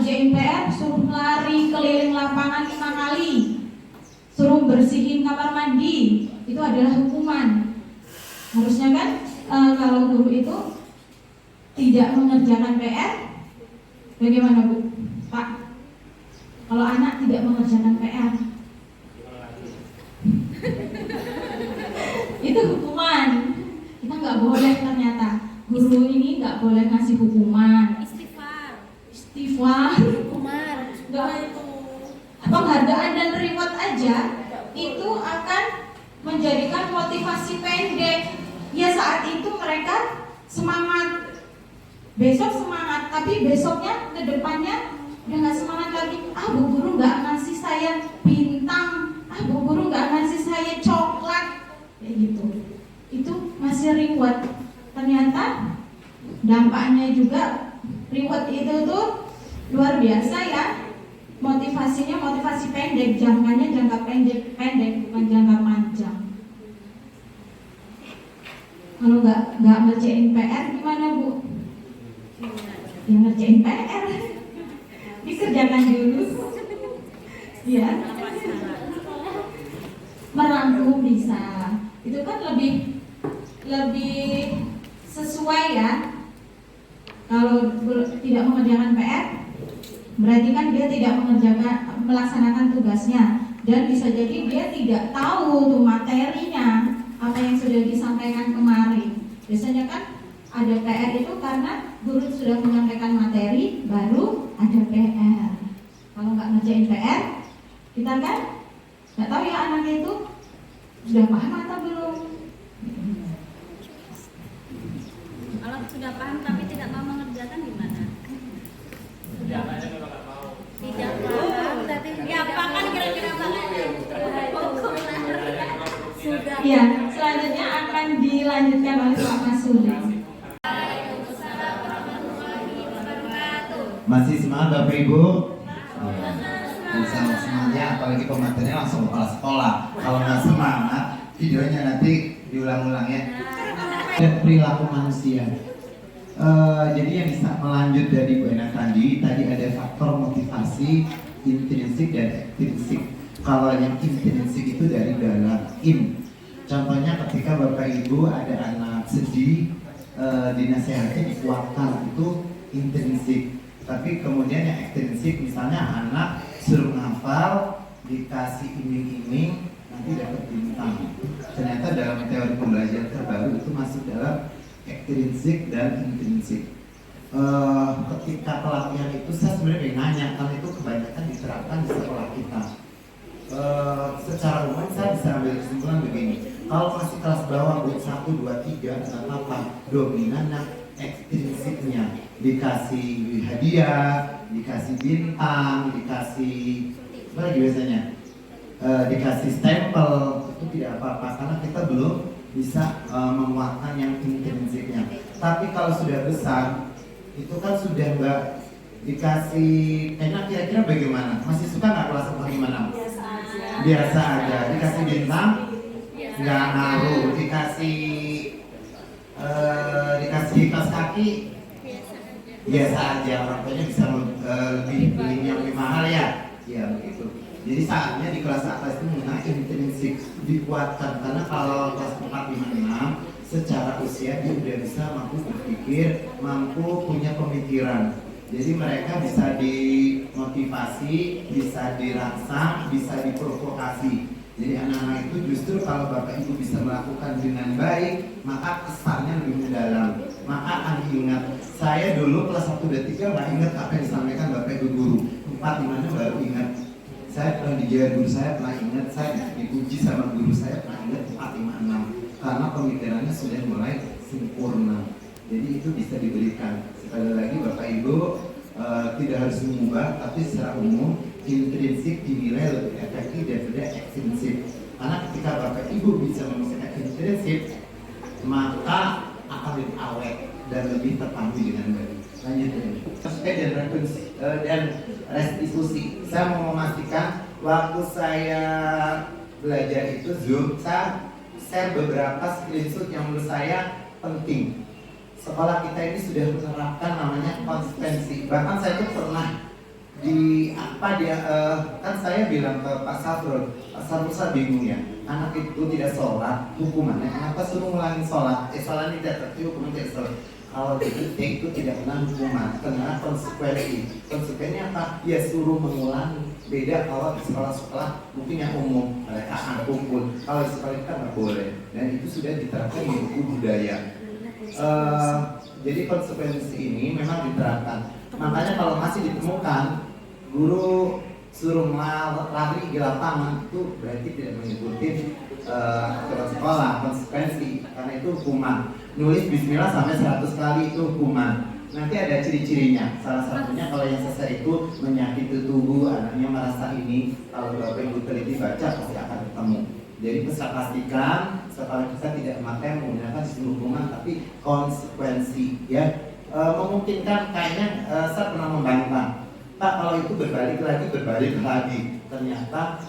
ngerjain PR suruh lari keliling lapangan 5 kali, suruh bersihin kamar mandi, itu adalah hukuman. Harusnya kan kalau guru itu tidak mengerjakan PR, bagaimana Bu? Pak, kalau anak tidak mengerjakan PR itu hukuman. Kita nggak boleh, ternyata guru ini nggak boleh ngasih hukuman. Istighfar, hukuman, nggak itu. Penghargaan dan reward aja itu akan menjadikan motivasi pendek. Ya saat itu mereka semangat, besok semangat, tapi besoknya ke depannya udah nggak semangat lagi. Bu guru nggak ngasih saya bintang, bu guru nggak ngasih saya coklat, kayak gitu. Itu masih reward. Ternyata dampaknya juga reward itu tuh luar biasa ya. Motivasinya motivasi pendek, jangkanya jangka pendek, bukan jangka panjang. Kalau nggak ngerjain PR gimana Bu? Ya ngerjain PR, dikerjakan dulu. Ya, merangkum bisa. Itu kan lebih sesuai ya. Kalau tidak mengerjakan PR, berarti kan dia tidak melaksanakan tugasnya, dan bisa jadi dia tidak tahu tuh materinya apa yang sudah disampaikan kemarin. Biasanya kan ada PR itu karena guru sudah menyampaikan materi, baru ada PR. Kalau nggak ngerjain PR, kita kan nggak tahu ya anaknya itu sudah paham atau belum. Kalau sudah paham tapi tidak mau mengerjakan gimana? Tidak paham, tapi apa kan kira-kira sudah. Ya, selanjutnya akan dilanjutkan oleh Pak Masudi. Masih semangat Bapak Ibu? Sama semangatnya, apalagi pematerinya langsung kepala sekolah. Kalau nggak semangat, videonya nanti diulang-ulang ya. Dan perilaku manusia. Jadi yang bisa melanjut dari Bu Ena tadi ada faktor motivasi intrinsik dan ekstrinsik. Kalau yang intrinsik itu dari dalam Contohnya ketika Bapak Ibu ada anak sedih, dinasehati dikuatkan, itu intrinsik. Tapi kemudian yang ekstrinsik, misalnya anak suruh ngafal, dikasih iming-iming, nanti dapat bintang. Ternyata dalam teori pembelajaran terbaru itu masuk dalam ekstrinsik dan intrinsik. Ketika pelatihan itu saya sebenarnya pengen nanya, karena itu kebanyakan diterapkan di sekolah kita. Secara umum saya bisa ambil kesimpulan begini, kalau masih kelas bawah, buat 1, 2, 3, nggak apa-apa, dominan ekstrinsiknya, dikasih hadiah, dikasih bintang, dikasih apa lagi biasanya, dikasih stempel, itu tidak apa-apa karena kita belum bisa menguatkan yang intrinsiknya. Tapi kalau sudah besar, itu kan sudah nggak dikasih enak, kira-kira bagaimana? Masih suka nggak kelas 4, 5, 6? Biasa aja. Dikasih bintang nggak ngaruh, dikasih kaos kaki biasa aja. Orang tuanya bisa lebih beli yang lebih mahal ya, ya begitu. Jadi saatnya di kelas atas itu mengenai intrinsik dikuatkan, karena kalau kelas 4, 5, 6 secara usia dia udah bisa mampu berpikir, mampu punya pemikiran. Jadi mereka bisa dimotivasi, bisa dirangsang, bisa diprovokasi. Jadi anak-anak itu justru kalau Bapak Ibu bisa melakukan dengan baik, maka kesannya lebih mendalam. Maka akan diingat. Saya dulu kelas 1 dan 3 nggak ingat apa yang disampaikan Bapak Ibu guru. 4, 5 baru ingat. Saya pernah dijaga guru saya, pernah ingat. Saya dipuji sama guru saya, pernah ingat 4, 5, 6. Karena pemikirannya sudah mulai sempurna. Jadi itu bisa diberikan. Sekali lagi Bapak Ibu tidak harus mengubah, tapi secara umum intrinsik dinilai lebih efektif daripada ekstrinsik. Karena ketika Bapak Ibu bisa memisahkan intrinsik, maka akan lebih awet dan lebih terpandu dengan baik. Lanjut dan restitusi. Saya mau memastikan waktu saya belajar itu Zoom, saya share beberapa screenshot yang menurut saya penting. Sekolah kita ini sudah menerapkan namanya konsistensi. Bahkan saya itu pernah di apa dia kan saya bilang ke Pak Safrul saya bingung ya, anak itu tidak sholat hukumannya kenapa suruh ngulangin sholat? Sholat ini tidak tertib, hukuman tidak sholat. Kalau itu tidak kena hukuman, kena konsekuensinya apa? Ya suruh mengulangi. Beda kalau di sekolah-sekolah mungkin yang umum mereka akan kumpul, kalau di sekolah kita nggak boleh, dan itu sudah diterapkan di buku budaya. Jadi konsekuensi ini memang diterapkan. Makanya kalau masih ditemukan guru suruh lari di lapangan, itu berarti tidak mengikuti aturan sekolah, konsekuensi, karena itu hukuman. Nulis bismillah sampai 100 kali itu hukuman. Nanti ada ciri-cirinya. Salah satunya kalau yang sesar itu menyakiti tubuh, anaknya merasa ini. Kalau Bapak Ibu teliti baca pasti akan ketemu. Jadi bisa pastikan sekolah kita tidak memakai menggunakan sistem hukuman, tapi konsekuensi ya. Memungkinkan kayaknya saya pernah membantah, Pak kalau itu berbalik lagi. Ternyata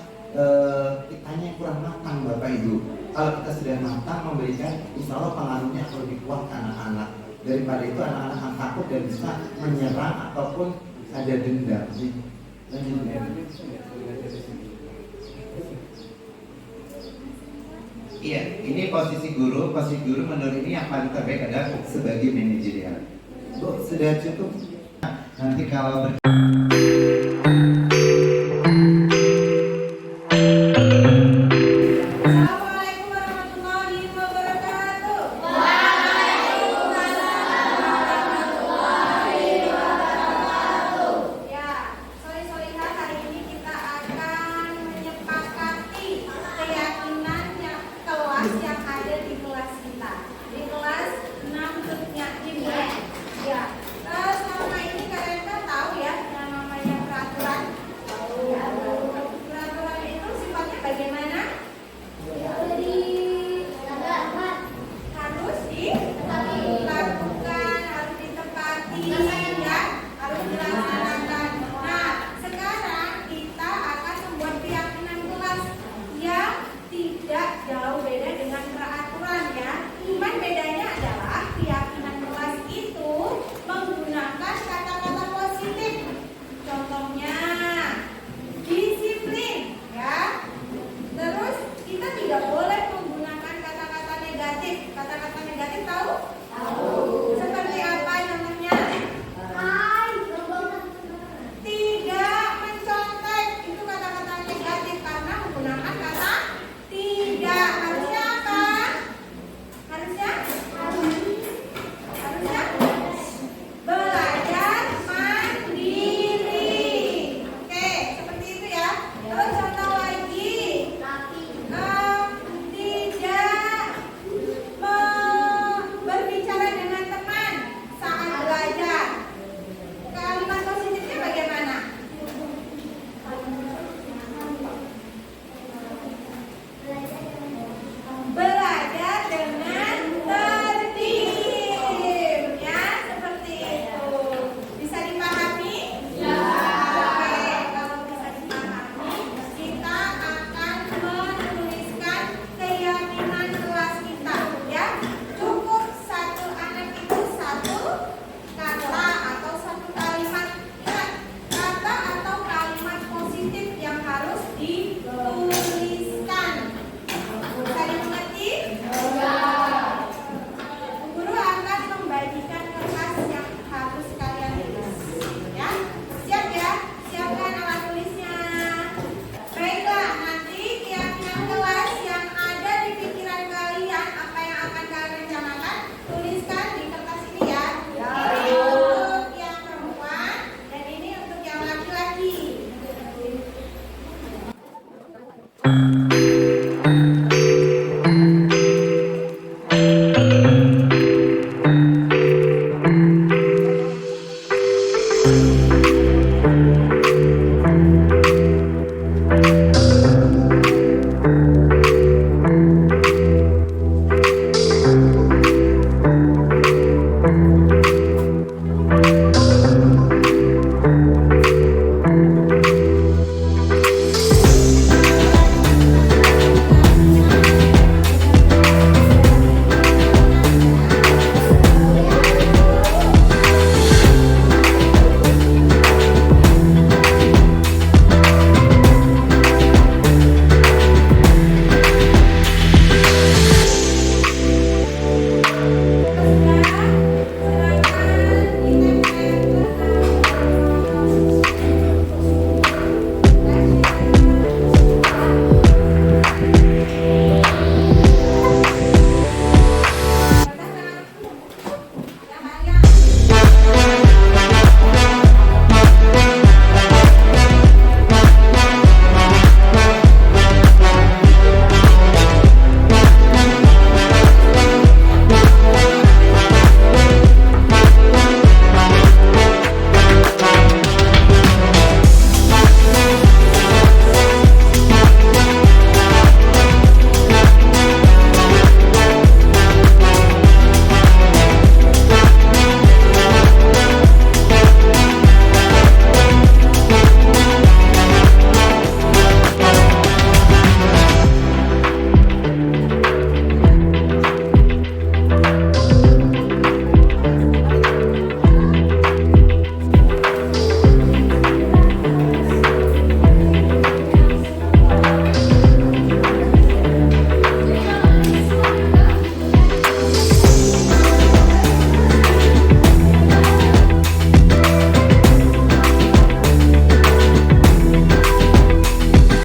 kitanya kurang matang Bapak Ibu. Kalau kita sudah matang memberikan, insya Allah pengaruhnya akan lebih kuat ke anak-anak. Daripada itu anak-anak akan takut dan bisa menyerang ataupun ada dendam. Iya, ini posisi guru menurut ini yang paling terbaik adalah sebagai manajerial. Bu, sudah cukup. Nanti kalau